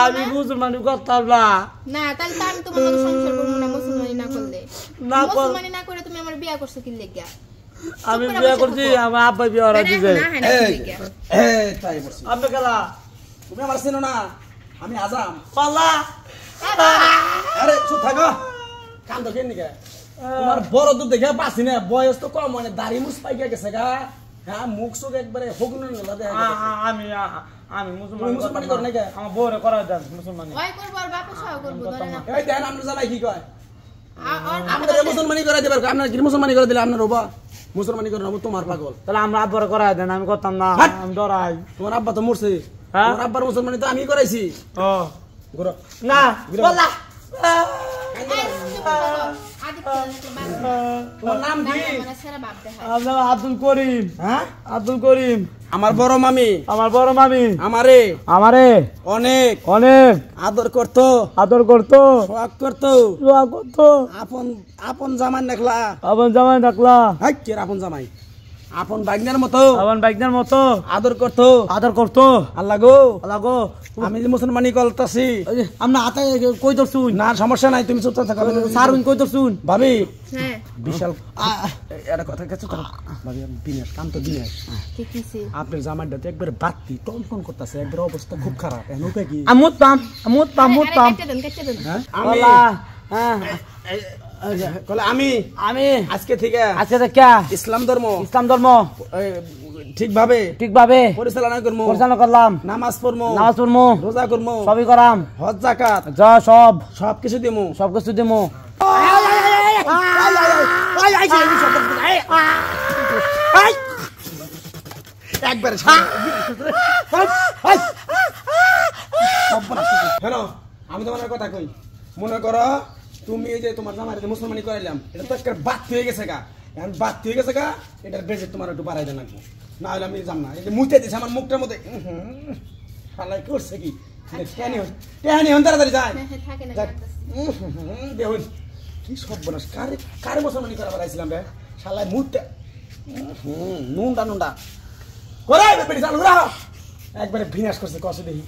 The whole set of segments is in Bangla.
আমি মুসলমানি করতাম না। না তাহলে তো আমি তোমার লগে সংসার করব না মুসলমানি না করলে। মুসলমানি না করে তুমি আমার বিয়া করছো কি লাগা? আমি বিয়া করছি, আমার আব্বা বিয়া করা দিছে। এই তাই বলছি। আপনি গেলা তুমি আমার চিনো না? আমি আজাম। পাল্লা। আরে চুপ থাকো। কান তো কেন নিকে? তোমার বড় তো দেখে পাছি না, বয়স তো কম, মানে দাড়ি মুছ পাইকে গেছে গা। হ্যাঁ মুখ সুখ একবারে হগুন গেল দেখা গেছে। আমি মুসলমানি করব না কে? আমার বউরে করা দেন মুসলমানি। ওই করব আর বাপু সহ করব ধরে না। এই দেন আমরা জামাই কি কয়? আমরা মুসলমানি করে দিবার, আপনারা কি মুসলমানি করে দিলে আপনার হবা? মুসলমানি করে নেবো তোমার পাগল। তাহলে আমরা আব্বার করা দেন, আমি করতাম না, আমি ডরাই। তোমার আব্বা তো মরছে, তোমার আব্বার মুসলমানি তো আমি করাইছি। ও না বলা। তোমার নাম কি? আব্দুল করিম। হ্যাঁ আব্দুল করিম। আমার বড় মামি, আমার বড় মামি আমারে অনেক অনেক আদর করতো, সোহাগ করতো। আপন জামাই দেখলা, হাই কে আপন জামাই, আপন বাইগনার মতো আদর করতো। আল্লাহ গো আমি যে মুসলমানি করতেছি, আমরা হাতে কই ধরছুন? না সমস্যা নাই, তুমি চুপ থাকো। স্যার কই ধরছুন? ভাবি হ্যাঁ বিশাল এটা কথা কাছে তো ভাবি, আমি দিনেশ কাম তো দিনেশ আপনার জামাইটা তো একবারে বাত্তি টনটন করতেছে, একবার অবস্থা খুব খারাপ। এখন উপায় কি? আমুত পাম কেটে দেন আমি আজকে থেকে ইসলাম ধর্ম ঠিকভাবে পরিচালনা করলাম। নামাজ পড়মু, রোজা করমু, সবই করাম, হজ যাকাত যা সব কিছু দিমু। একবারে হ্যালো, আমি তোমার কথা কই, মনে করো তুমি এই যে তোমার জামাই মুসলমানি করাইলাম, এটা তো একটা বাত্তি হয়ে গেছে গা। এখন বাত্তি হয়ে গেছে গা, এটার বেজে তোমার একটু বাড়াই দেন লাগবো, না হলে আমি যাম না। এই যে মুতে দিছে আমার মুখটার মধ্যে, ফালাই করছে কি টেহানি হন তাড়াতাড়ি যায়। দেখুন কি সব বনাস, কারে মুসলমানি করা বাড়াইছিলাম রে শালাই মুতে নুনটা করে বেটি চালু রাখো, একবারে বিনাশ করছে কষ্ট দেখি।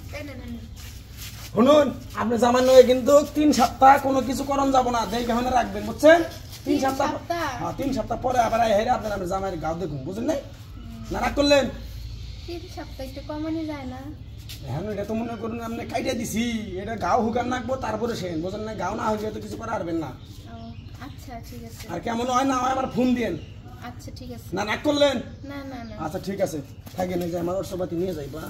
শুনুন আপনি জামান নয় কিন্তু 3 সপ্তাহ কোনো কিছু করণ যাব না, দেখে হনে রাখবেন বুঝছেন? 3 সপ্তাহ হ্যাঁ 3 সপ্তাহ পরে আবার হেরে আপনার আমি জামাইয়ের গাও দেখুন, বুঝলেন না? রাগ করলেন 3 সপ্তাহ একটু কমানো যায় না? এখন এটা তো মনে করুন আপনি কাইটা দিছি, এটা গাও হুকান রাখবো তারপরে সেন, বুঝলেন না? গাও না হয়ে তো কিছু করা পারবেন না। আচ্ছা ঠিক আছে। আর কেমন হয় না হয় আমার ফোন দিয়েন। আচ্ছা ঠিক আছে। না রাগ করলেন? না আচ্ছা ঠিক আছে, থাকেন, এই যে আমার অর্থপাতি নিয়ে যাইবা।